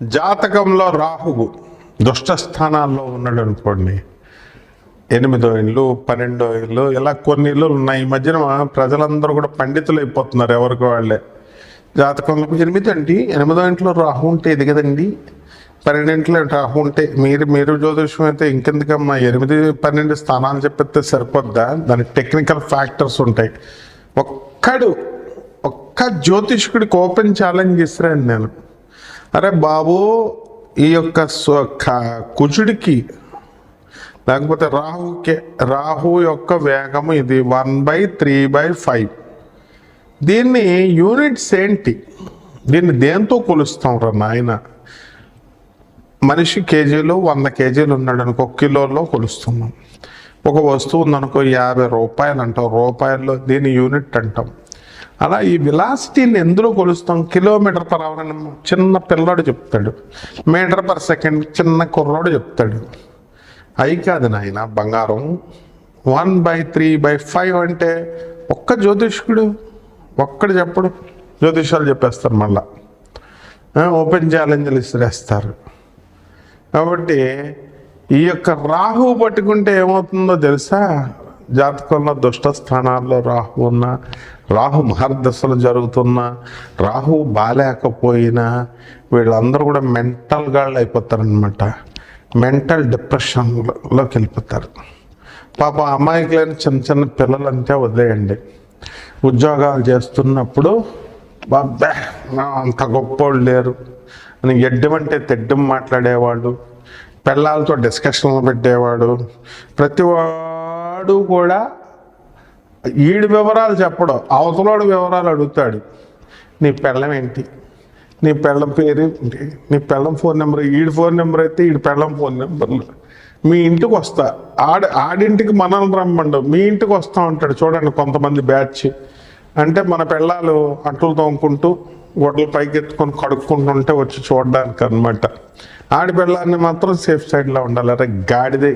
జాతకంలో రాహువు దుష్ట స్థానాల్లో ఉన్నాడు అనుకోండి, 8వ ఇల్లు 12వ ఇల్లు ఇలా కొన్ని ఇల్లు ఉన్నాయి. ఈ మధ్యన ప్రజలందరూ కూడా పండితులు అయిపోతున్నారు ఎవరికి వాళ్ళే. జాతకంలో 8 అండి, 8వ ఇంట్లో రాహు ఉంటే ఇది కదండి, 12 రాహు ఉంటే మీరు జ్యోతిష్యం అయితే ఇంకెందుకమ్మా 8, 12 స్థానాలు చెప్పితే సరిపోద్దా? దానికి టెక్నికల్ ఫ్యాక్టర్స్ ఉంటాయి. ఒక్క జ్యోతిష్కుడికి ఓపెన్ ఛాలెంజ్ ఇస్తున్నాను నేను. అరే బాబు, ఈ యొక్క కుజుడికి లేకపోతే రాహు యొక్క వేగము ఇది 1/3/5. దీన్ని యూనిట్స్ ఏంటి? దీన్ని దేంతో కొలుస్తాం రా నాయన? మనిషి కేజీలు 100 కేజీలు ఉన్నాడు అనుకో, కిలోల్లో కొలుస్తున్నాం. ఒక వస్తువు ఉందనుకో 50 రూపాయలు అంటాం, రూపాయల్లో దీని యూనిట్ అంటాం. అలా ఈ వెలాసిటీని ఎందులో కొలుస్తాం? కిలోమీటర్ పర్ అవర్ అని చిన్న పిల్లాడు చెప్తాడు, మీటర్ పర్ సెకండ్ చిన్న కుర్రాడు చెప్తాడు. అయి కాదు నాయన బంగారం. 1/3/5 అంటే ఒక్క జ్యోతిష్కుడు ఒక్కడు చెప్పడు, జ్యోతిషాలు చెప్పేస్తారు, మళ్ళా ఓపెన్ ఛాలెంజ్లు ఇసిరేస్తారు. కాబట్టి ఈ యొక్క రాహువు పట్టుకుంటే ఏమవుతుందో తెలుసా? జాతకంలో దుష్ట స్థానాల్లో రాహు ఉన్న, రాహు మహర్దశలు జరుగుతున్నా, రాహు బాలేకపోయినా వీళ్ళందరూ కూడా మెంటల్ గాళ్ళు అయిపోతారనమాట. మెంటల్ డిప్రెషన్లోకి వెళ్ళిపోతారు. పాప అమాయకులైన చిన్న పిల్లలంటే వదిలేయండి. ఉద్యోగాలు చేస్తున్నప్పుడు బాబ్బా అంత గొప్పోళ్ళు లేరు అని ఎడ్డమంటే తెడ్డం మాట్లాడేవాడు, పిల్లలతో డిస్కషన్లు పెట్టేవాడు. ప్రతివాడు కూడా ఈడి వివరాలు చెప్పడం, అవతలోడు వివరాలు అడుగుతాడు. నీ పెళ్ళం ఏంటి, నీ పెళ్ళం పేరు ఏంటి, నీ పెళ్ళం ఫోన్ నెంబర్, ఈడి ఫోన్ నెంబర్ అయితే ఈడి పెళ్ళం ఫోన్ నెంబర్లు. మీ ఇంటికి వస్తా, ఆడింటికి మనల్ని రమ్మండు, మీ ఇంటికి వస్తూ ఉంటాడు. చూడండి కొంతమంది బ్యాచ్ అంటే మన పిల్లలు అంట్లు తోముకుంటూ గొడ్డలు పైకి ఎత్తుకొని కడుక్కుంటుంటే వచ్చి చూడడానికి అనమాట. ఆడి పిల్లల్ని మాత్రం సేఫ్ సైడ్లో ఉండాలి. అరే గాడిదే,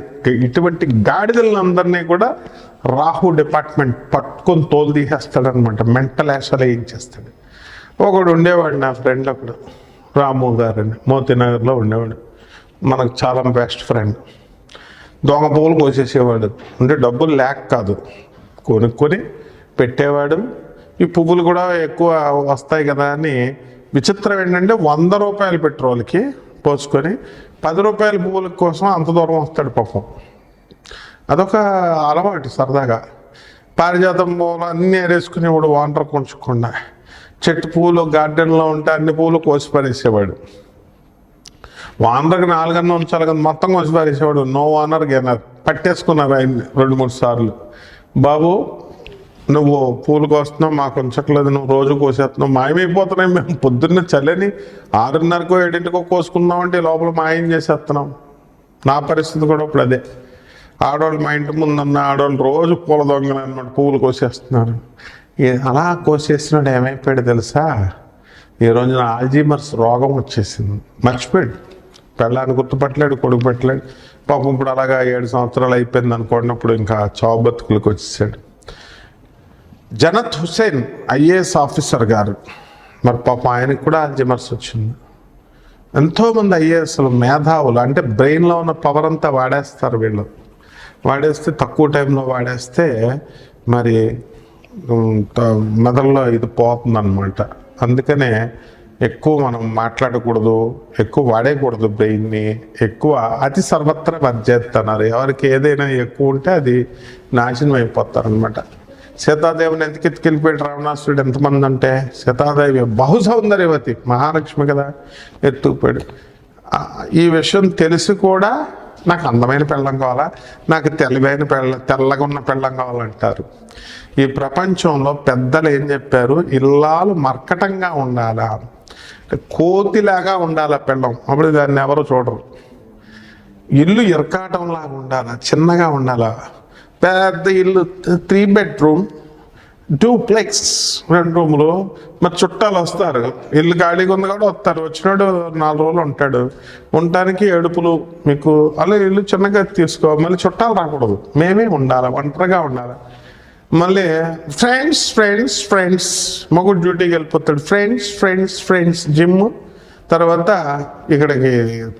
ఇటువంటి గాడిదలందరినీ కూడా రాహు డిపార్ట్మెంట్ పట్టుకొని తోలు తీసేస్తాడనమాట. మెంటల్ యాషాలు ఏం చేస్తాడు. ఒకడు ఉండేవాడు, నా ఫ్రెండ్ ఒకడు, రాము గారని, మోతీనగర్లో ఉండేవాడు. మనకు చాలా బెస్ట్ ఫ్రెండ్. దొంగ పువ్వులు కోసేసేవాడు. అంటే డబ్బులు లేక కాదు, కొనుక్కొని పెట్టేవాడు. ఈ పువ్వులు కూడా ఎక్కువ వస్తాయి కదా అని. విచిత్రం ఏంటంటే 100 రూపాయలు పెట్రోల్కి పోసుకొని 10 రూపాయల పువ్వుల కోసం అంత దూరం వస్తాడు పాపం. అదొక అలవాటు సరదాగా. పారిజాతం పువ్వులు అన్నీ ఏరేసుకునేవాడు వాటర్ కొంచకుండా. చెట్టు పువ్వులు గార్డెన్లో ఉంటే అన్ని పువ్వులు కోసి పారేసేవాడు. వానర్కి 4 అన్న ఉంచాలి కదా, మొత్తం కోసి పారేసేవాడు. నో వానర్ గెనర్ పట్టేసుకున్నారు ఆయన 2-3 సార్లు. బాబు నువ్వు పూలు కోస్తున్నావు, మాకు ఉంచట్లేదు, నువ్వు రోజు కోసేస్తున్నావు, మాయమైపోతున్నాయి. మేము పొద్దున్న చల్లని 6:30కో 7:00కో కోసుకున్నామంటే లోపల మాయం చేసేస్తున్నాం. నా పరిస్థితి కూడా ఇప్పుడు అదే. ఆడవాళ్ళు మా ఇంటి ముందున్న ఆడవాళ్ళు రోజు పూల దొంగలు అనమాట, పువ్వులు కోసేస్తున్నారు. అలా కోసేసినాడు ఏమైపోయాడు తెలుసా? ఈ రోజున ఆల్జీమర్స్ రోగం వచ్చేసింది. మర్చిపోయాడు, పెళ్ళాన్ని గుర్తుపట్టలేడు, కొడుకు పెట్టలేడు. పాపం ఇప్పుడు అలాగా 7 సంవత్సరాలు అయిపోయింది అనుకున్నప్పుడు ఇంకా చావు బతుకులకు వచ్చేసాడు. జనత్ హుసేన్ IAS ఆఫీసర్ గారు, మరి పాపం ఆయనకు కూడా ఆల్జీమర్స్ వచ్చింది. ఎంతోమంది IASలు మేధావులు, అంటే బ్రెయిన్లో ఉన్న పవర్ అంతా వాడేస్తారు వీళ్ళు. వాడేస్తే తక్కువ టైంలో వాడేస్తే మరి మెదడులో ఇది పోతుందన్నమాట. అందుకనే ఎక్కువ మనం మాట్లాడకూడదు, ఎక్కువ వాడేయకూడదు బ్రెయిన్ని. ఎక్కువ అతి సర్వత్రా వర్జేస్తున్నారు. ఎవరికి ఏదైనా ఎక్కువ ఉంటే అది నాశనం అయిపోతారనమాట. సీతాదేవిని ఎందుకు ఎత్తుకెళ్ళిపోయాడు రావణాసురుడు? ఎంతమంది అంటే సీతాదేవి బహు సౌందర్యవతి, మహాలక్ష్మి కదా, ఎత్తుకుపోయాడు. ఈ విషయం తెలిసి కూడా నాకు అందమైన పెళ్ళం కావాలా, నాకు తెల్లగా ఉన్న పెళ్ళం కావాలంటారు. ఈ ప్రపంచంలో పెద్దలు ఏం చెప్పారు? ఇల్లాలు మర్కటంగా ఉండాలా, కోతిలాగా ఉండాలా పెళ్ళం, అప్పుడు దాన్ని ఎవరు చూడరు. ఇల్లు ఇరకాటంలాగా ఉండాలా, చిన్నగా ఉండాలా. పెద్ద ఇల్లు 3 బెడ్రూమ్ 2ప్లెx 2 రూములు. మరి చుట్టాలు వస్తారు, ఇల్లు ఖాళీగా ఉంది కూడా వస్తారు. వచ్చినాడు 4 రోజులు ఉంటాడు, ఉండటానికి ఏడుపులు. మీకు అలా ఇల్లు చిన్నగా తీసుకో, మళ్ళీ చుట్టాలు రాకూడదు, మేమే ఉండాలి, ఒంటరిగా ఉండాలి. మళ్ళీ ఫ్రెండ్స్ ఫ్రెండ్స్ ఫ్రెండ్స్, మగుడు డ్యూటీకి వెళ్ళిపోతాడు, ఫ్రెండ్స్ ఫ్రెండ్స్ ఫ్రెండ్స్, జిమ్ తర్వాత ఇక్కడికి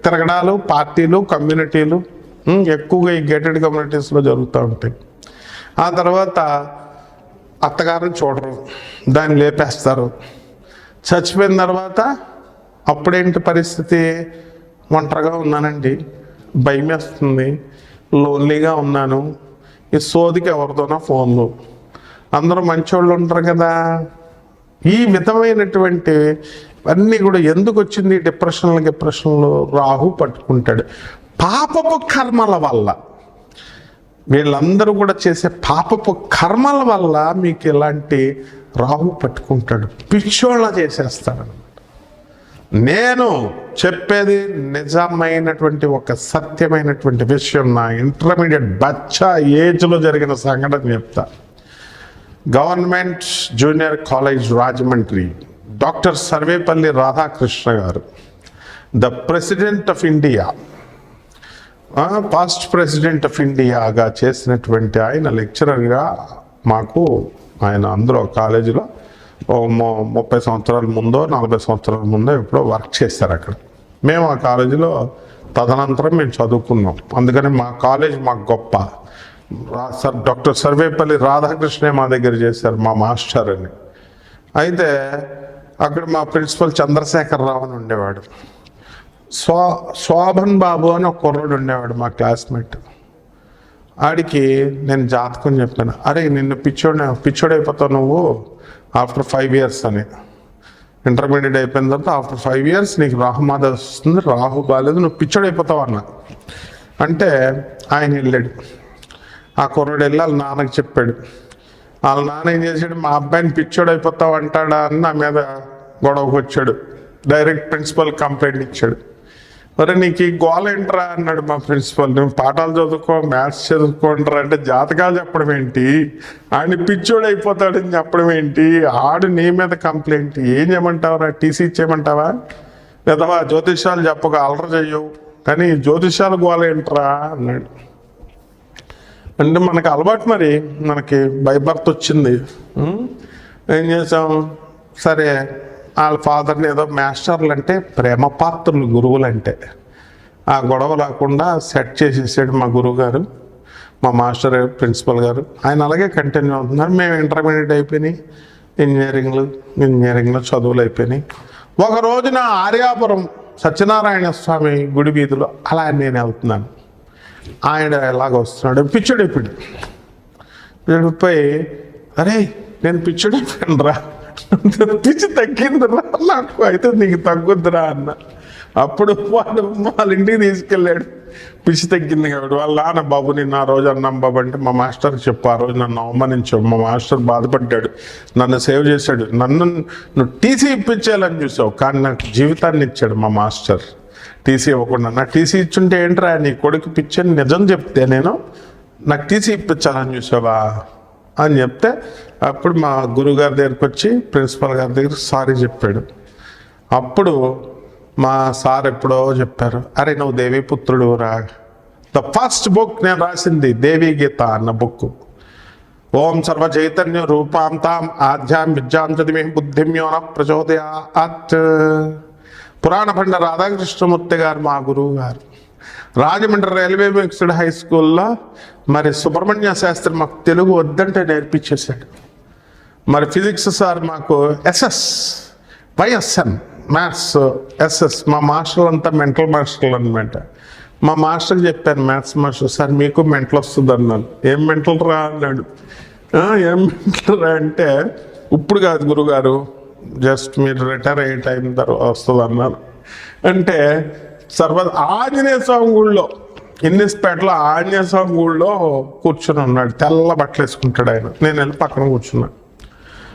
తిరగడాలు, పార్టీలు, కమ్యూనిటీలు ఎక్కువగా ఈ గేటెడ్ కమ్యూనిటీస్లో జరుగుతూ ఉంటాయి. ఆ తర్వాత అత్తగారిని చూడరు, దాన్ని లేపేస్తారు. చచ్చిపోయిన తర్వాత అప్పుడేంటి పరిస్థితి? ఒంటరిగా ఉన్నానండి, భయం వేస్తుంది, లోన్లీగా ఉన్నాను, ఈ సోదికి ఎవరితోనో ఫోన్లు, అందరూ మంచోళ్ళు ఉంటారు కదా. ఈ విధమైనటువంటి అన్నీ కూడా ఎందుకు వచ్చింది? డిప్రెషన్లు రాహు పట్టుకుంటాడు. పాపపు కర్మల వల్ల, వీళ్ళందరూ కూడా చేసే పాపపు కర్మల వల్ల మీకు ఇలాంటి రాహు పట్టుకుంటాడు, పిచ్చోళ్ళ చేసేస్తాడు. నేను చెప్పేది నిజమైనటువంటి ఒక సత్యమైనటువంటి విషయం. నా ఇంటర్మీడియట్ బచ్చా ఏజ్లో జరిగిన సంఘటన చెప్తా. Government junior college Rajahmundry, doctor Sarvepalli Radhakrishna garu, the president of India, past president of ఇండియాగా చేసినటువంటి ఆయన లెక్చరర్గా మాకు, ఆయన అందులో కాలేజీలో 30 సంవత్సరాల ముందో 40 సంవత్సరాల ముందో ఎప్పుడో వర్క్ చేశారు అక్కడ. మేము ఆ కాలేజీలో తదనంతరం మేము చదువుకున్నాం. అందుకని మా కాలేజ్ మాకు గొప్ప. డాక్టర్ సర్వేపల్లి రాధాకృష్ణే మా దగ్గర చేశారు, మా మాస్టర్ అని. అయితే అక్కడ మా ప్రిన్సిపల్ చంద్రశేఖరరావు అని ఉండేవాడు. శోభన్ బాబు అని ఒక కుర్రాడు ఉండేవాడు, మా క్లాస్మేట్. ఆడికి నేను జాతకం చెప్పాను, అరే నిన్ను పిచ్చోడైపోతావు నువ్వు ఆఫ్టర్ 5 years అని. ఇంటర్మీడియట్ అయిపోయిన తర్వాత ఆఫ్టర్ 5 years నీకు రాహుమాద వస్తుంది, రాహు బాగాలేదు, నువ్వు పిచ్చోడైపోతావు అన్న. అంటే ఆయన వెళ్ళాడు, ఆ కుర్రాడు వెళ్ళి వాళ్ళ నాన్నకి చెప్పాడు. వాళ్ళ నాన్న ఏం చేశాడు, మా అబ్బాయిని పిచ్చోడైపోతావు అంటాడా అని నా మీద గొడవకు వచ్చాడు. డైరెక్ట్ ప్రిన్సిపల్ కంప్లైంట్ ఇచ్చాడు. మరి నీకు ఈ గోల ఏంట్రా అన్నాడు మా ప్రిన్సిపల్. నేను పాఠాలు చదువుకో, మ్యాథ్స్ చదువుకోండిరా అంటే జాతకాలు చెప్పడం ఏంటి, ఆడిని పిచ్చోడు అయిపోతాడని చెప్పడం ఏంటి, ఆడు నీ మీద కంప్లైంట్. ఏం చేయమంటావురా, టీసీ ఇచ్చేయమంటావా? లేదా జ్యోతిష్యాలు చెప్పక అలర చెయ్యవు, కానీ జ్యోతిష్యాలు గోల ఏంట్రా అన్నాడు. అంటే మనకు అలవాటు, మరి మనకి బై బర్త్ వచ్చింది. ఏం చేసాం, సరే వాళ్ళ ఫాదర్ని ఏదో మాస్టర్లు అంటే ప్రేమ పాత్రలు గురువులు అంటే, ఆ గొడవ లేకుండా సెట్ చేసేసాడు మా గురువు గారు, మా మాస్టర్ ప్రిన్సిపల్ గారు. ఆయన అలాగే కంటిన్యూ అవుతున్నారు. మేము ఇంటర్మీడియట్ అయిపోయినాయి, ఇంజనీరింగ్లో చదువులు అయిపోయినాయి. ఒక రోజున ఆర్యాపురం సత్యనారాయణ స్వామి గుడి వీధిలో అలా నేను వెళ్తున్నాను. ఆయన ఎలాగ వస్తున్నాడు, పిచ్చోడైపోయి, అరే నేను పిచ్చోడైపోయాను రా, పిచ్చి తగ్గిందిరా నాకు, అయితే నీకు తగ్గుద్దురా అన్న. అప్పుడు వాళ్ళ ఇంటికి తీసుకెళ్ళాడు, పిచ్చి తగ్గింది కాబట్టి. వాళ్ళ నాన్న, బాబు నేను ఆ రోజు అన్నాం బాబు అంటే, మా మాస్టర్కి చెప్పు, ఆ రోజు నన్ను అవమానించావు. మా మాస్టర్ బాధపడ్డాడు, నన్ను సేవ్ చేశాడు. నువ్వు టీసీ ఇప్పించాలని చూసావు, కానీ నాకు జీవితాన్ని ఇచ్చాడు మా మాస్టర్. టీసీ ఇవ్వకుండా, నాకు టీసీ ఇచ్చుంటే ఏంట్రా నీ కొడుకు పిచ్చని నిజం చెప్తే నేను, నాకు టీసీ ఇప్పించాలని చూసావా అని చెప్తే, అప్పుడు మా గురువుగారి దగ్గరికి వచ్చి ప్రిన్సిపల్ గారి దగ్గర సారీ చెప్పాడు. అప్పుడు మా సార్ ఎప్పుడో చెప్పారు, అరే నువ్వు దేవీపుత్రుడు రా. ద ఫస్ట్ బుక్ నేను రాసింది దేవీ గీత అన్న బుక్. ఓం సర్వ చైతన్య రూపాంతాం ఆధ్యాం విద్యాం చదివి బుద్ధిమ్యోన ప్రచోదయాత్. పురాణ పండ రాధాకృష్ణమూర్తి గారు మా గురువు గారు. రాజమండ్రి రైల్వే మిక్స్డ్ హై స్కూల్లో మరి సుబ్రహ్మణ్య శాస్త్రి మాకు తెలుగు వద్దంటే నేర్పించేశాడు. మరి ఫిజిక్స్ సార్ మాకు వైఎస్ఎన్ మ్యాథ్స్ ఎస్ఎస్. మా మాస్టర్లు అంతా మెంటల్ మాస్టర్లు అనమాట. మా మాస్టర్కి చెప్పాను, మ్యాథ్స్ మాస్టర్ సార్ మీకు మెంటల్ వస్తుంది అన్నాను. ఏం మెంటల్ రా అన్నాడు. ఏం మెంటల్ రా అంటే, ఇప్పుడు కాదు గురుగారు, జస్ట్ మీరు రిటైర్ అయ్యే టైం తర్వాత వస్తుంది అన్నారు. అంటే ఆంజనేయ స్వామి గుళ్ళో, ఇన్నిస్పేటలో ఆంజనేయ స్వామి గుళ్ళో కూర్చొని ఉన్నాడు, తెల్ల బట్టలు వేసుకుంటాడు ఆయన. నేను వెళ్ళి పక్కన కూర్చున్నాను.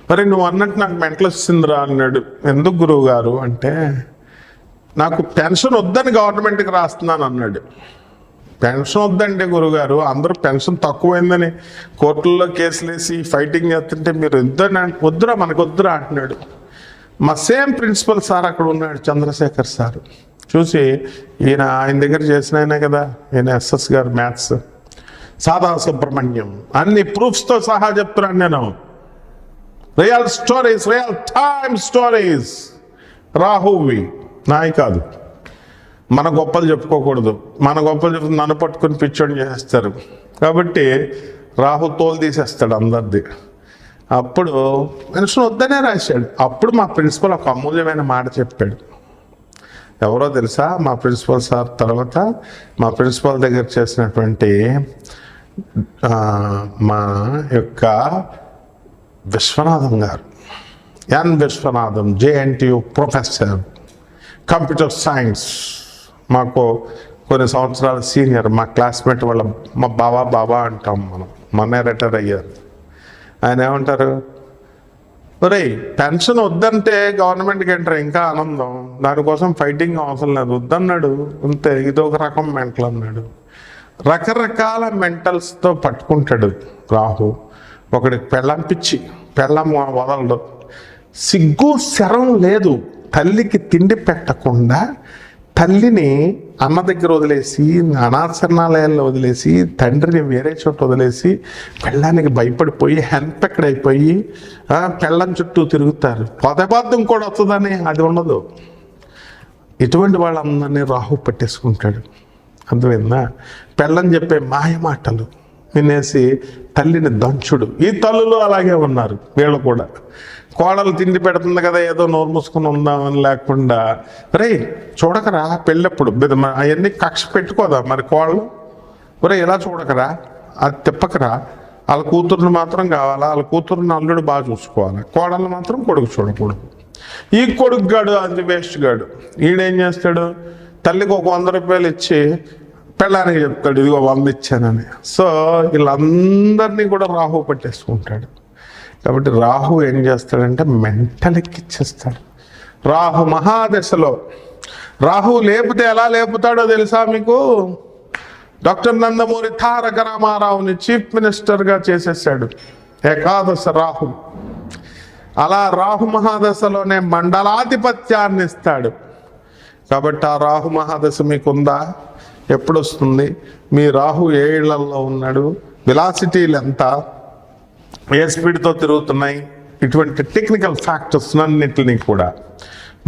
మరి నువ్వు అన్నట్టు నాకు మెంటల్ వచ్చిందిరా అన్నాడు. ఎందుకు గురువు గారు అంటే, నాకు పెన్షన్ వద్దని గవర్నమెంట్కి రాస్తున్నాను అన్నాడు. పెన్షన్ వద్దంటే గురుగారు, అందరూ పెన్షన్ తక్కువైందని కోర్టుల్లో కేసులు వేసి ఫైటింగ్ చేస్తుంటే మీరు వద్దురా మనకు వద్దురా అంటున్నాడు. మా సేమ్ ప్రిన్సిపల్ సార్ అక్కడ ఉన్నాడు, చంద్రశేఖర్ సార్. చూసి ఆయన దగ్గర చేసిన ఆయనే కదా, ఈయన ఎస్ఎస్ గారు మ్యాథ్స్, సాదా సుబ్రహ్మణ్యం, అన్ని ప్రూఫ్స్తో సహా చెప్తున్నాను నేను. Real stories, real time stories, రాహువి నాయి కాదు. మన గొప్పలు చెప్పుకోకూడదు. మన గొప్పలు చెప్పి నన్ను పట్టుకుని పిచ్చోని చేసేస్తారు. కాబట్టి రాహు తోలు తీసేస్తాడు అందరిది. అప్పుడు మనుషులు వద్దనే రాశాడు. అప్పుడు మా ప్రిన్సిపల్ ఒక అమూల్యమైన మాట చెప్పాడు. ఎవరో తెలుసా? మా ప్రిన్సిపల్ సార్ తర్వాత మా ప్రిన్సిపల్ దగ్గర చేసినటువంటి మా యొక్క Viswanatham garu, N Viswanatham, JNTU professor computer science, మాకు కొన్ని సంవత్సరాల సీనియర్, మా క్లాస్మేట్ వాళ్ళ మా బాబా అంటాం మనం. మొన్నే రిటైర్ అయ్యారు. ఆయన ఏమంటారు, ఒరే పెన్షన్ వద్దంటే గవర్నమెంట్కి ఎంటర్ ఇంకా ఆనందం, దానికోసం ఫైటింగ్ అవసరం లేదు, వద్దన్నాడు అంతే. ఇదొక రకం మెంటల్ అన్నాడు. రకరకాల మెంటల్స్తో పట్టుకుంటాడు రాహు. ఒకడికి పెళ్ళం పిచ్చి, పెళ్ళం వదలడు, సిగ్గు శరం లేదు. తల్లికి తిండి పెట్టకుండా తల్లిని అన్న దగ్గర వదిలేసి, అనాథశరణాలయాల్లో వదిలేసి, తండ్రిని వేరే చోట వదిలేసి, పెళ్ళానికి భయపడిపోయి హెన్పెక్కడైపోయి పెళ్ళం చుట్టూ తిరుగుతారు. పొదబార్థం కూడా వస్తుందని అది ఉండదు. ఇటువంటి వాళ్ళందరినీ రాహు పట్టేసుకుంటాడు. అర్థమైందా? పెళ్ళం చెప్పే మాయ మాటలు వినేసి తల్లిని దంచుడు. ఈ తల్లులు అలాగే ఉన్నారు. వీళ్ళు కూడా కోడలు తిండి పెడుతుంది కదా, ఏదో నోరు మూసుకొని ఉందామని లేకుండా, రే చూడకరా పెళ్ళప్పుడు అవన్నీ కక్ష పెట్టుకోదా మరి కోడలు, ఒరే ఇలా చూడకరా, అది తిప్పకరా, వాళ్ళ కూతురుని మాత్రం కావాలా, వాళ్ళ కూతురుని అల్లుడు బాగా చూసుకోవాలి, కోడలు మాత్రం కొడుకు చూడకూడదు. ఈ కొడుకు గాడు అది వేస్ట్ గాడు. ఈడేం చేస్తాడు, తల్లికి ఒక 100 రూపాయలు ఇచ్చి పెళ్ళానికి చెప్తాడు, ఇదిగో 100 ఇచ్చానని. సో వీళ్ళందరినీ కూడా రాహు పట్టేసుకుంటాడు. కాబట్టి రాహు ఏం చేస్తాడంటే మెంటల్ ఎక్కిచ్చేస్తాడు. రాహు మహాదశలో రాహు లేపితే ఎలా లేపుతాడో తెలుసా మీకు? డాక్టర్ నందమూరి తారక రామారావుని చీఫ్ మినిస్టర్గా చేసేసాడు ఏకాదశ రాహు. అలా రాహు మహాదశలోనే మండలాధిపత్యాన్ని ఇస్తాడు. కాబట్టి ఆ రాహు మహాదశ మీకుందా? ఎప్పుడు వస్తుంది? మీ రాహు ఏ ఇళ్లలో ఉన్నాడు, వెలాసిటీలు ఎంత, ఏ స్పీడ్తో తిరుగుతున్నాయి, ఇటువంటి టెక్నికల్ ఫ్యాక్టర్స్ అన్నింటినీ కూడా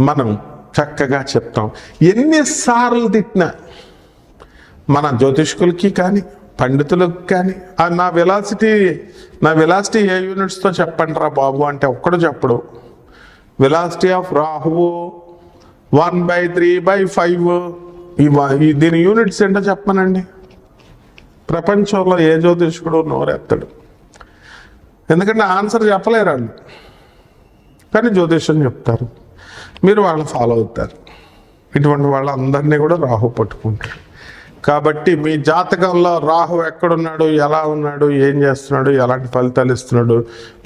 మనం చక్కగా చెప్తాం. ఎన్నిసార్లు తిట్టినా మన జ్యోతిష్కులకి కానీ పండితులకు కానీ నా వెలాసిటీ ఏ యూనిట్స్తో చెప్పండి రా బాబు అంటే ఒక్కడు చెప్పడు. వెలాసిటీ ఆఫ్ రాహువు 1/3/5 దీని యూనిట్స్ ఏంటో చెప్పనండి. ప్రపంచంలో ఏ జ్యోతిష్కుడు నోరెత్తాడు. ఎందుకంటే ఆన్సర్ చెప్పలేరు వాళ్ళు, కానీ జ్యోతిష్యం చెప్తారు, మీరు వాళ్ళని ఫాలో అవుతారు. ఇటువంటి వాళ్ళందరినీ కూడా రాహు పట్టుకుంటాడు. కాబట్టి మీ జాతకంలో రాహు ఎక్కడున్నాడు, ఎలా ఉన్నాడు, ఏం చేస్తున్నాడు, ఎలాంటి ఫలితాలు ఇస్తున్నాడు,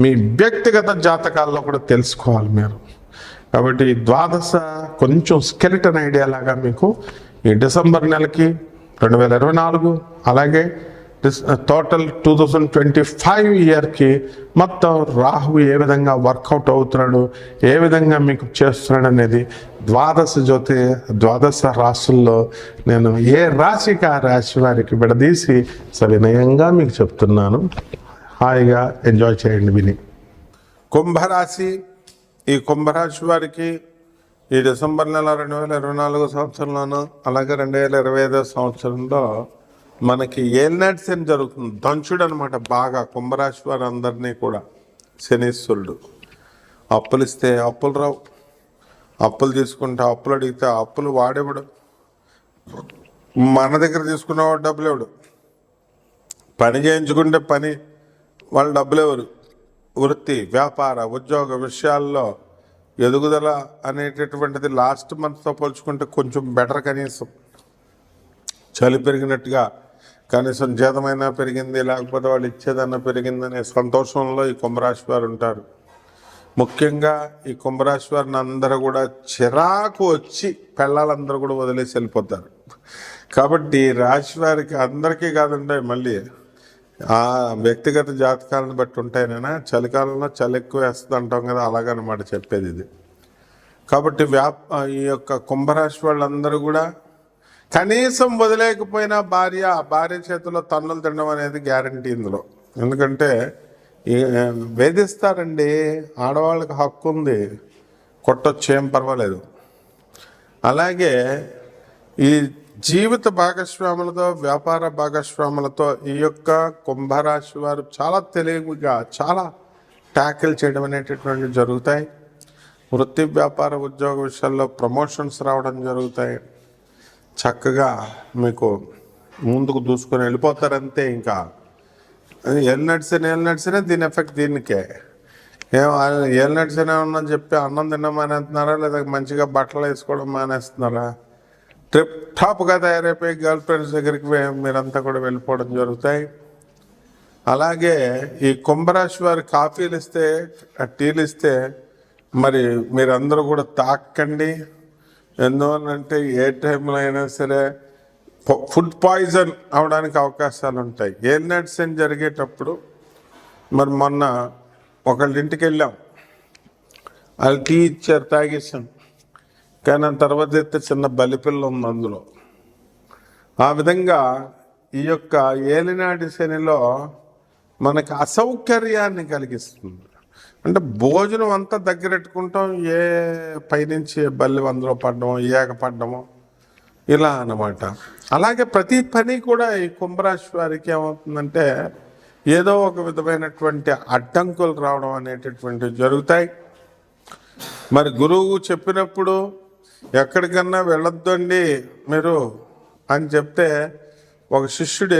మీ వ్యక్తిగత జాతకాల్లో కూడా తెలుసుకోవాలి మీరు. కాబట్టి ఈ ద్వాదశ కొంచెం స్కెలిటన్ ఐడియా లాగా మీకు ఈ డిసెంబర్ నెలకి 2024 అలాగే టోటల్ 2025 ఇయర్కి మొత్తం రాహు ఏ విధంగా వర్కౌట్ అవుతున్నాడు, ఏ విధంగా మీకు చేస్తున్నాడు అనేది ద్వాదశ రాశుల్లో నేను ఏ రాశికి ఆ రాశి వారికి విడదీసి సవినయంగా మీకు చెప్తున్నాను. హాయిగా ఎంజాయ్ చేయండి విని. కుంభరాశి, ఈ కుంభరాశి వారికి ఈ డిసెంబర్ నెల 2024 సంవత్సరంలోనూ అలాగే 2025 సంవత్సరంలో మనకి ఏలినాటి శని జరుగుతుంది. దంచుడు అనమాట బాగా కుంభరాశి వారు అందరినీ కూడా. శనీశ్వరుడు అప్పులు ఇస్తే అప్పులు రావు, అప్పులు తీసుకుంటే అప్పులు అడిగితే అప్పులు వాడేవాడు, మన దగ్గర తీసుకున్నవాడు డబ్బులు ఇవ్వడు, పని చేయించుకుంటే పని వాళ్ళు డబ్బులు ఎవరు. వృత్తి, వ్యాపార, ఉద్యోగ విషయాల్లో ఎదుగుదల అనేటటువంటిది లాస్ట్ మంత్తో పోల్చుకుంటే కొంచెం బెటర్. కనీసం చలి పెరిగినట్టుగా, కనీసం జీతమైనా పెరిగింది, లేకపోతే వాళ్ళు ఇచ్చేదన్నా పెరిగిందనే సంతోషంలో ఈ కుంభరాశి వారు ఉంటారు. ముఖ్యంగా ఈ కుంభరాశి వారిని అందరూ కూడా చిరాకు వచ్చి పెళ్ళాలందరూ కూడా వదిలేసి వెళ్ళిపోతారు. కాబట్టి రాశి వారికి అందరికీ కాదండి, మళ్ళీ ఆ వ్యక్తిగత జాతకాలను బట్టి ఉంటాయినా. చలికాలంలో చలి ఎక్కువ వేస్తుంది అంటాం కదా, అలాగనమాట చెప్పేది ఇది. కాబట్టి ఈ యొక్క కుంభరాశి వాళ్ళందరూ కూడా కనీసం వదిలేకపోయినా భార్య చేతిలో తన్నులు తినడం అనేది గ్యారంటీ ఇందులో. ఎందుకంటే వేధిస్తారండి, ఆడవాళ్ళకి హక్కు ఉంది, కొట్టొచ్చు, ఏం పర్వాలేదు. అలాగే ఈ జీవిత భాగస్వాములతో, వ్యాపార భాగస్వాములతో ఈ యొక్క కుంభరాశి వారు చాలా తెలివిగా చాలా ట్యాకిల్ చేయడం అనేటటువంటి జరుగుతాయి. వృత్తి, వ్యాపార, ఉద్యోగ విషయాల్లో ప్రమోషన్స్ రావడం జరుగుతాయి. చక్కగా మీకు ముందుకు దూసుకొని వెళ్ళిపోతారంతే. ఇంకా ఏళ్ళు నడిచినా దీని ఎఫెక్ట్ దీనికే. ఏళ్ళు నడిచినా ఉన్నని చెప్పి అన్నం తినడం మానేస్తున్నారా, లేదా మంచిగా బట్టలు వేసుకోవడం మానేస్తున్నారా? ట్రిప్ టాప్గా తయారైపోయి గర్ల్ ఫ్రెండ్స్ దగ్గరికి మీరంతా కూడా వెళ్ళిపోవడం జరుగుతాయి. అలాగే ఈ కుంభరాశి వారి కాఫీలు ఇస్తే, టీలు ఇస్తే మరి మీరందరూ కూడా తాకండి. ఎందువల్లంటే ఏ టైంలో అయినా సరే ఫుడ్ పాయిజన్ అవడానికి అవకాశాలు ఉంటాయి. ఏల్ నడిచిన జరిగేటప్పుడు మరి మొన్న ఒకళ్ళ ఇంటికి వెళ్ళాం, వాళ్ళు టీ ఇచ్చారు, తాగేసాం. కానీ తర్వాత అయితే చిన్న బలిపిల్ల ఉంది అందులో. ఆ విధంగా ఈ యొక్క ఏలినాటి శనిలో మనకి అసౌకర్యాన్ని కలిగిస్తుంది. అంటే భోజనం అంతా దగ్గరెట్టుకుంటాం, ఏ పైనుంచి బల్లి అందులో పడ్డమో, ఏక పడ్డమో, ఇలా అన్నమాట. అలాగే ప్రతి పని కూడా ఈ కుంభరాశి వారికి ఏమవుతుందంటే ఏదో ఒక విధమైనటువంటి అడ్డంకులు రావడం అనేటటువంటివి జరుగుతాయి. మరి గురువు చెప్పినప్పుడు ఎక్కడికన్నా వెళ్ళొద్దండి మీరు అని చెప్తే ఒక శిష్యుడు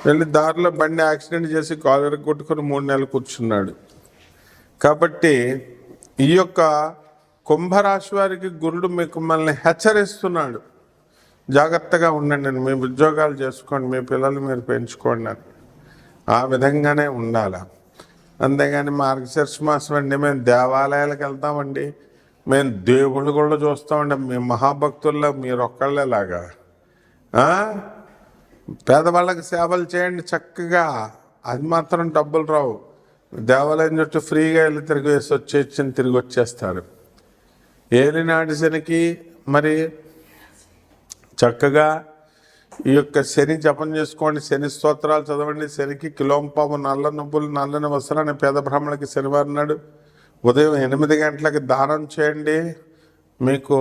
వెళ్ళి దారిలో బండి యాక్సిడెంట్ చేసి కాలర్ కొట్టుకొని 3 నెలలు కూర్చున్నాడు. కాబట్టి ఈ యొక్క కుంభరాశి వారికి గురుడు మిమ్మల్ని హెచ్చరిస్తున్నాడు, జాగ్రత్తగా ఉండండి, మీ ఉద్యోగాలు చేసుకోండి, మీ పిల్లలు మీరు పెంచుకోండి అని. ఆ విధంగానే ఉండాలి. అంతేగాని మార్గశీర్ష మాసం అండి మేము దేవాలయాలకు వెళ్తామండి, మేము దేవుళ్ళు కూడా చూస్తామండి, మేము మహాభక్తుల్లో మీరు ఒక్కళ్ళేలాగా పేదవాళ్ళకి సేవలు చేయండి చక్కగా, అది మాత్రం డబ్బులు రావు. దేవాలయం చుట్టూ ఫ్రీగా వెళ్ళి తిరిగి వచ్చేస్తారు. ఏలినాటి శనికి మరి చక్కగా ఈ యొక్క శని జపం చేసుకోండి, శని స్తోత్రాలు చదవండి. శనికి కిలోంపాము నల్ల నువ్వులు నల్లని వస్త్రాన్ని పేద బ్రాహ్మణులకి శనివారం నాడు ఉదయం 8 గంటలకి దానం చేయండి మీకు.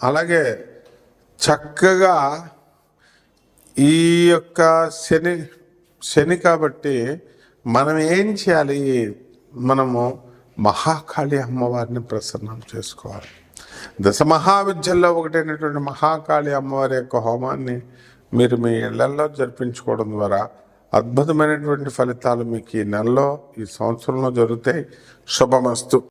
అలాగే చక్కగా ఈ యొక్క శని కాబట్టి మనం ఏం చేయాలి, మనము మహాకాళి అమ్మవారిని ప్రసన్నం చేసుకోవాలి. దశమహావిద్యల్లో ఒకటైనటువంటి మహాకాళి అమ్మవారి యొక్క హోమాన్ని మీరు మీ ఇళ్లల్లో జరిపించుకోవడం ద్వారా అద్భుతమైనటువంటి ఫలితాలు మీకు ఈ నెలలో, ఈ సంవత్సరంలో జరుగుతాయి. శుభమస్తు.